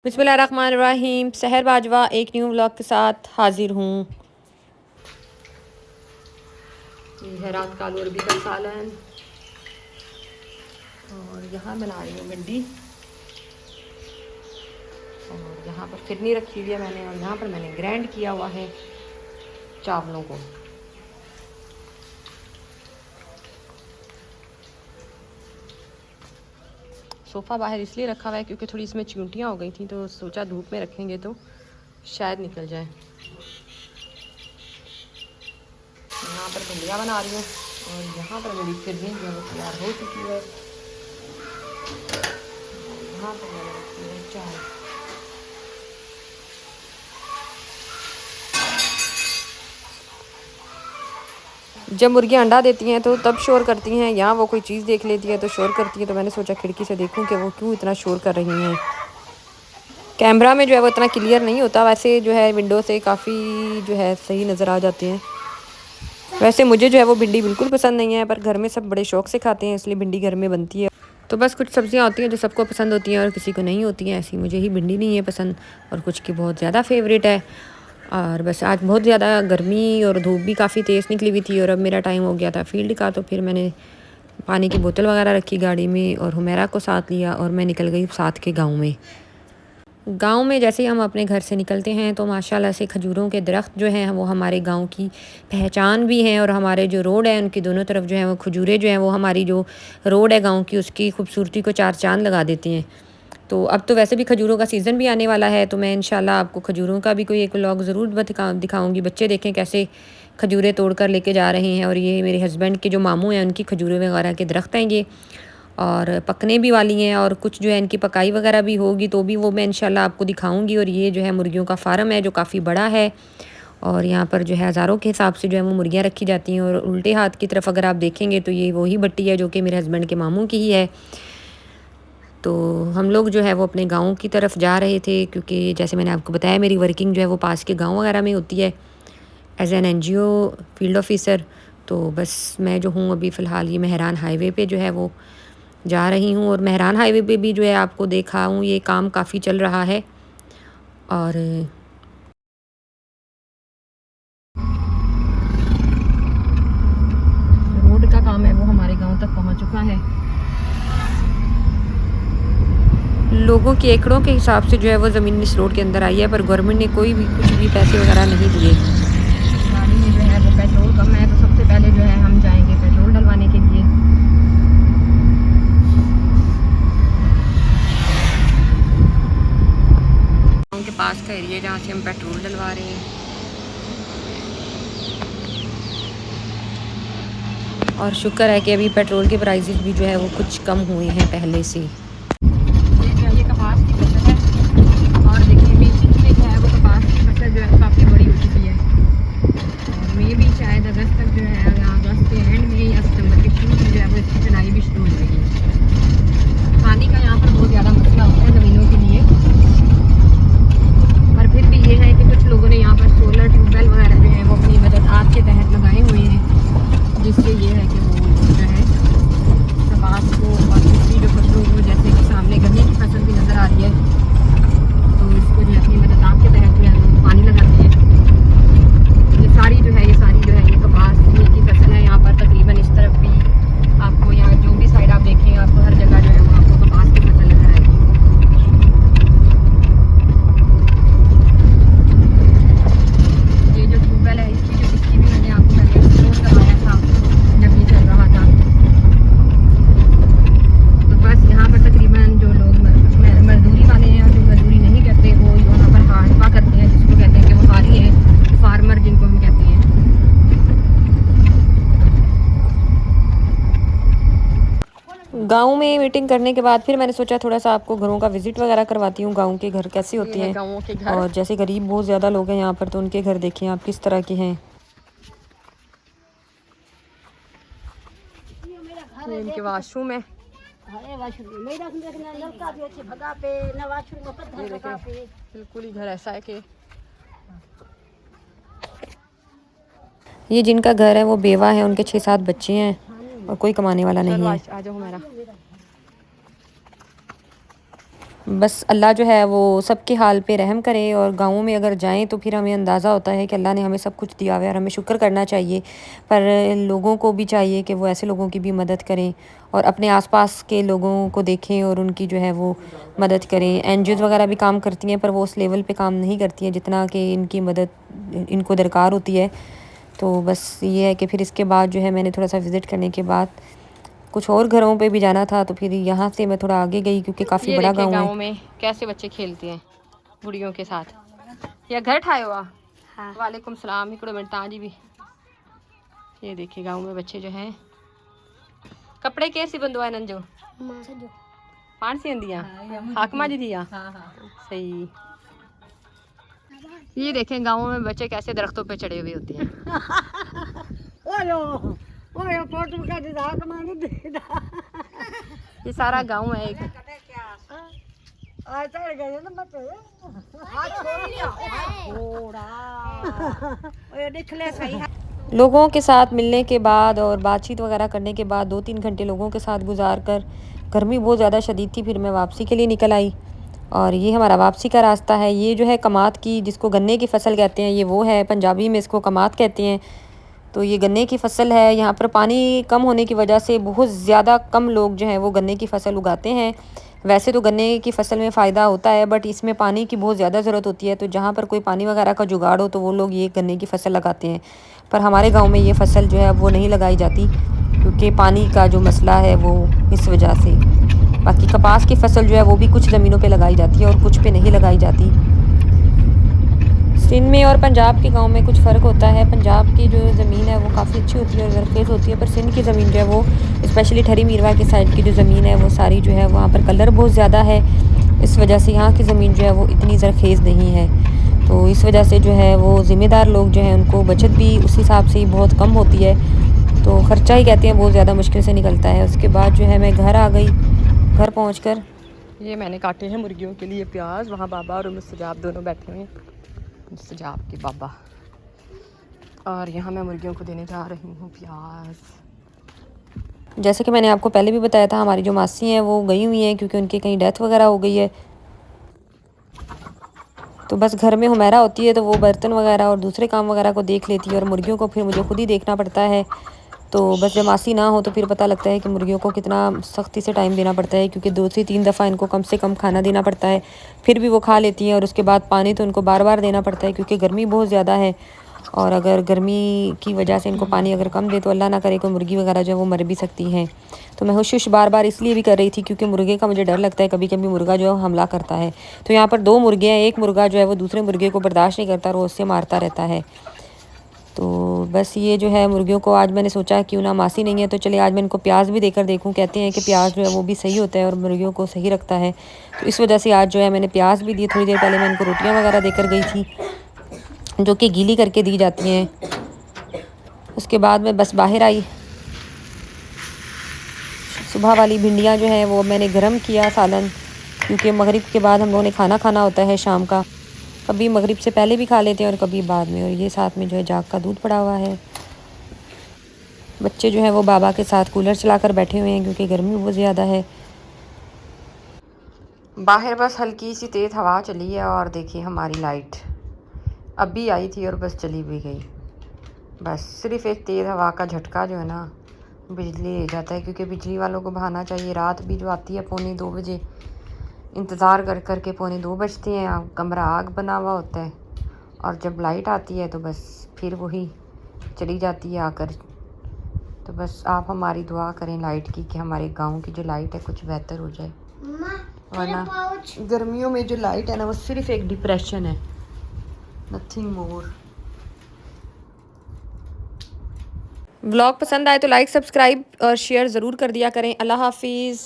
बिस्मिल्लाहिर्रहमानिर्रहीम। सहर बाजवा एक न्यू व्लॉग के साथ हाजिर हूँ। ये है रात का आलू अरबी का सालन और यहाँ बना रही हूँ भिंडी और यहाँ पर फिरनी रखी हुई है मैंने और यहाँ पर मैंने ग्राइंड किया हुआ है चावलों को। सोफ़ा बाहर इसलिए रखा हुआ है क्योंकि थोड़ी इसमें चींटियाँ हो गई थी, तो सोचा धूप में रखेंगे तो शायद निकल जाए। यहाँ पर भिंडियाँ बना रही हूँ और यहाँ पर मेरी फिरनी जो है तैयार हो चुकी है। यहाँ पर मैंने रखी है चाय। जब मुर्गियाँ अंडा देती हैं तो तब शोर करती हैं, यहाँ वो कोई चीज़ देख लेती है तो शोर करती है। तो मैंने सोचा खिड़की से देखूं कि वो क्यों इतना शोर कर रही हैं। कैमरा में जो है वो इतना क्लियर नहीं होता, वैसे जो है विंडो से काफ़ी जो है सही नज़र आ जाते हैं। वैसे मुझे जो है वो भिंडी बिल्कुल पसंद नहीं है, पर घर में सब बड़े शौक़ से खाते हैं, इसलिए भिंडी घर में बनती है। तो बस कुछ सब्ज़ियाँ होती हैं जो सबको पसंद होती हैं और किसी को नहीं होती हैं। ऐसी मुझे ही भिंडी नहीं है पसंद और कुछ की बहुत ज़्यादा फेवरेट है। और बस आज बहुत ज़्यादा गर्मी और धूप भी काफ़ी तेज़ निकली हुई थी और अब मेरा टाइम हो गया था फील्ड का, तो फिर मैंने पानी की बोतल वगैरह रखी गाड़ी में और हुमैरा को साथ लिया और मैं निकल गई साथ के गांव में। गांव में जैसे ही हम अपने घर से निकलते हैं तो माशाल्लाह से खजूरों के दरख्त जो हैं वो हमारे गांव की पहचान भी हैं और हमारे जो रोड है उनकी दोनों तरफ जो है वो खजूरें जो हैं वो हमारी जो रोड है गाँव की उसकी खूबसूरती को चार चांद लगा देती हैं। तो अब तो वैसे भी खजूरों का सीज़न भी आने वाला है, तो मैं इंशाल्लाह आपको खजूरों का भी कोई एक व्लॉग ज़रूर दिखाऊंगी। बच्चे देखें कैसे खजूरें तोड़ कर लेके जा रहे हैं। और ये मेरे हस्बैंड के जो मामू हैं उनकी खजूरें वगैरह के दरख्त हैं ये, और पकने भी वाली हैं और कुछ जो है इनकी पकाई वगैरह भी होगी तो भी वो मैं इंशाल्लाह आपको दिखाऊंगी। और ये जो है मुर्गियों का फार्म है जो काफ़ी बड़ा है और यहाँ पर जो है हज़ारों के हिसाब से जो है वो मुर्गियाँ रखी जाती हैं। और उल्टे हाथ की तरफ अगर आप देखेंगे तो ये वही भट्टी है जो कि मेरे हस्बैंड के मामू की ही है। तो हम लोग जो है वो अपने गाँव की तरफ जा रहे थे क्योंकि जैसे मैंने आपको बताया मेरी वर्किंग जो है वो पास के गाँव वगैरह में होती है as an NGO field officer. तो बस मैं जो हूँ अभी फ़िलहाल ये मेहरान हाईवे पे जो है वो जा रही हूँ और मेहरान हाईवे पे भी जो है आपको देखा हूँ ये काम काफ़ी चल रहा है। और रोड का काम है वो हमारे गांव तक पहुंच चुका है। लोगों के एकड़ों के हिसाब से जो है वो ज़मीन इस रोड के अंदर आई है, पर गवर्नमेंट ने कोई भी कुछ भी पैसे वगैरह नहीं दिए। गाड़ी में जो है वो पेट्रोल कम है तो सबसे पहले जो है हम जाएंगे पेट्रोल डलवाने के लिए। गाँव के पास का एरिया जहाँ से हम पेट्रोल डलवा रहे हैं। और शुक्र है कि अभी पेट्रोल के प्राइसेस भी जो है वो कुछ कम हुए हैं पहले से। ये कपास की फसल है और देखिए मेथी में जो है वो कपास की फसल जो है काफ़ी बड़ी हो चुकी है और मे भी शायद अगस्त तक जो है अगस्त के एंड में या सितंबर के शुरू में जो है वो इसकी चुनाई भी शुरू हो जाएगी। पानी का यहाँ पर बहुत ज़्यादा मसला होता है ज़मीनों के लिए, पर फिर भी ये है कि कुछ लोगों ने यहाँ पर सोलर ट्यूबवेल वगैरह जो है वो अपनी मदद आज के तहत लगाए हुए हैं, जिससे ये है कि वो जो है कपास को और दूसरी जो फसलों को, जैसे कि सामने गन्ने की फसल भी नज़र आ रही है, तो इसको जो है अपनी मदद आप के तहत जो है वो पानी लगाते हैं। ये सारी जो है ये कपास की फसल है। यहाँ पर तकरीबन इस तरफ भी आपको, यहाँ जो भी साइड आप देखें आपको हर जगह जो है वो आपको कपास की फसल नजर आएगी। ये जो ट्यूबवेल है इसकी जो डिक्की भी मैंने आपको पहले एक्सप्लोर करवाया था जब ये चल रहा था। तो बस यहाँ पर तकरीबन जो लोग मजदूरी वाले हैं और जो मजदूरी नहीं करते वो यहाँ पर हारपा करते हैं, जिसको कहते हैं कि वो हारी हैं, फार्मर जिनको हम कहते हैं। गांव में मीटिंग करने के बाद फिर मैंने सोचा थोड़ा सा आपको घरों का विजिट वगैरह करवाती हूँ, गांव के घर कैसे होते हैं। गाँवों के घर और जैसे गरीब बहुत ज़्यादा लोग हैं यहाँ पर तो उनके घर देखें आप किस तरह के हैं। इनके वाशरूम है, बिल्कुल ही घर ऐसा है कि ये जिनका घर है वो बेवा है, उनके 6-7 बच्चे हैं और कोई कमाने वाला नहीं है। आ जाओ हमारा। बस अल्लाह जो है वो सबके हाल पे रहम करे, और गाँवों में अगर जाएँ तो फिर हमें अंदाज़ा होता है कि अल्लाह ने हमें सब कुछ दिया हुआ है और हमें शुक्र करना चाहिए। पर लोगों को भी चाहिए कि वो ऐसे लोगों की भी मदद करें और अपने आस-पास के लोगों को देखें और उनकी जो है वो मदद करें। एनजीओज़ वगैरह भी काम करती हैं, पर वो उस लेवल पे काम नहीं करती हैं जितना कि इनकी मदद इनको दरकार होती है। तो बस ये है कि फिर इसके बाद जो है मैंने थोड़ा-सा विज़िट करने के बाद कुछ और घरों पे भी जाना था, तो फिर यहाँ से मैं थोड़ा आगे गई क्योंकि काफ़ी ये बड़ा देखें गाँव है। गाँव में कैसे बच्चे खेलते हैं गुड़ियों के साथ। या घर ठायो हुआ। हाँ। वालेकुम सलाम। हिकड़ो मिनट ताजी भी। ये देखिए गाँव में बच्चे जो हैं कपड़े कैसी बंदवा नंजो पान सी दिया हाकमा जी दिया। सही। ये देखें गाँव में बच्चे कैसे दरख्तों पे चढ़े हुए होते हैं। ये सारा गांव है एक। लोगों के साथ मिलने के बाद और बातचीत वगैरह करने के बाद 2-3 घंटे लोगों के साथ गुजार कर, गर्मी बहुत ज़्यादा शदीद थी, फिर मैं वापसी के लिए निकल आई। और ये हमारा वापसी का रास्ता है। ये जो है कमात की, जिसको गन्ने की फसल कहते हैं, ये वो है, पंजाबी में इसको कमात कहते हैं। तो ये गन्ने की फसल है। यहाँ पर पानी कम होने की वजह से बहुत ज़्यादा कम लोग जो हैं वो गन्ने की फसल उगाते हैं। वैसे तो गन्ने की फसल में फ़ायदा होता है, बट इसमें पानी की बहुत ज़्यादा ज़रूरत होती है, तो जहाँ पर कोई पानी वगैरह का जुगाड़ हो तो वो लोग ये गन्ने की फसल लगाते हैं। पर हमारे गाँव में ये फसल जो है वो नहीं लगाई जाती क्योंकि पानी का जो मसला है वो इस वजह से। बाकी कपास की फसल जो है वो भी कुछ ज़मीनों पे लगाई जाती है और कुछ पे नहीं लगाई जाती। सिंध में और पंजाब के गाँव में कुछ फ़र्क होता है। पंजाब की जो ज़मीन है वो काफ़ी अच्छी होती है और ज़रख़ेज़ होती है, पर सिंध की ज़मीन जो है वो स्पेशली ठरी मीरवा की साइड की जो ज़मीन है वो सारी जो है वहाँ पर कलर बहुत ज़्यादा है। इस वजह से यहाँ की ज़मीन जो है वो इतनी ज़रख़ेज़ नहीं है। तो इस वजह से जो है वो ज़िम्मेदार लोग जो हैं उनको बचत भी उस हिसाब से ही बहुत कम होती है। तो ख़र्चा ही कहते हैं बहुत ज़्यादा मुश्किल से निकलता है। उसके बाद जो है मैं घर आ गई। घर पहुँचकर ये मैंने काटे हैं मुर्गियों के लिए प्याज। वहाँ बाबा और मुस्तजाब दोनों बैठे हुए हैं। मुस्तजाब के बाबा। और यहाँ मैं मुर्गियों को देने जा रही हूँ प्याज। जैसे कि मैंने आपको पहले भी बताया था, हमारी जो मासी हैं वो गई हुई हैं क्योंकि उनकी कहीं डेथ वगैरह हो गई है। तो बस घर में हुमैरा होती है तो वो बर्तन वगैरह और दूसरे काम वगैरह को देख लेती है और मुर्गियों को फिर मुझे खुद ही देखना पड़ता है। तो बस जब मासी ना हो तो फिर पता लगता है कि मुर्गियों को कितना सख्ती से टाइम देना पड़ता है, क्योंकि 2 से 3 दफ़ा इनको कम से कम खाना देना पड़ता है। फिर भी वो खा लेती हैं, और उसके बाद पानी तो इनको बार-बार देना पड़ता है क्योंकि गर्मी बहुत ज़्यादा है। और अगर गर्मी की वजह से इनको पानी अगर कम दे तो अल्लाह ना करे कोई मुर्गी वगैरह जो है वो मर भी सकती हैं। तो मैं हुश-हुश बार-बार इसलिए भी कर रही थी क्योंकि मुर्गे का मुझे डर लगता है, कभी-कभी मुर्गा जो है हमला करता है। तो यहाँ पर 2 मुर्गे हैं, एक मुर्गा जो है वो दूसरे मुर्गे को बर्दाश्त नहीं करता और वो उससे मारता रहता है। तो बस ये जो है मुर्गियों को आज मैंने सोचा क्यों ना मासी नहीं है तो चले आज मैं इनको प्याज भी देकर देखूं। कहते हैं कि प्याज जो है वो भी सही होता है और मुर्गियों को सही रखता है। तो इस वजह से आज जो है मैंने प्याज भी दिए। थोड़ी देर पहले मैं इनको रोटियां वगैरह देकर गई थी जो कि गीली करके दी जाती हैं। उसके बाद मैं बस बाहर आई। सुबह वाली भिंडियाँ जो हैं वो मैंने गरम किया सालन, क्योंकि मगरिब के बाद हम लोगों ने खाना खाना होता है शाम का। कभी मगरिब से पहले भी खा लेते हैं और कभी बाद में। और ये साथ में जो है जाग का दूध पड़ा हुआ है। बच्चे जो हैं वो बाबा के साथ कूलर चलाकर बैठे हुए हैं क्योंकि गर्मी बहुत ज़्यादा है। बाहर बस हल्की सी तेज़ हवा चली है और देखिए हमारी लाइट अभी आई थी और बस चली भी गई। बस सिर्फ एक तेज़ हवा का झटका जो है ना बिजली ले जाता है, क्योंकि बिजली वालों को बहाना चाहिए। रात भी जो आती है 1:45 बजे, इंतज़ार कर कर के 2:45 बजते हैं, कमरा आग बना हुआ होता है। और जब लाइट आती है तो बस फिर वही चली जाती है आकर। तो बस आप हमारी दुआ करें लाइट की कि हमारे गांव की जो लाइट है कुछ बेहतर हो जाए, वरना गर्मियों में जो लाइट है ना वो सिर्फ एक डिप्रेशन है, नथिंग मोर। व्लॉग पसंद आए तो लाइक, सब्सक्राइब और शेयर ज़रूर कर दिया करें। अल्लाह हाफिज़।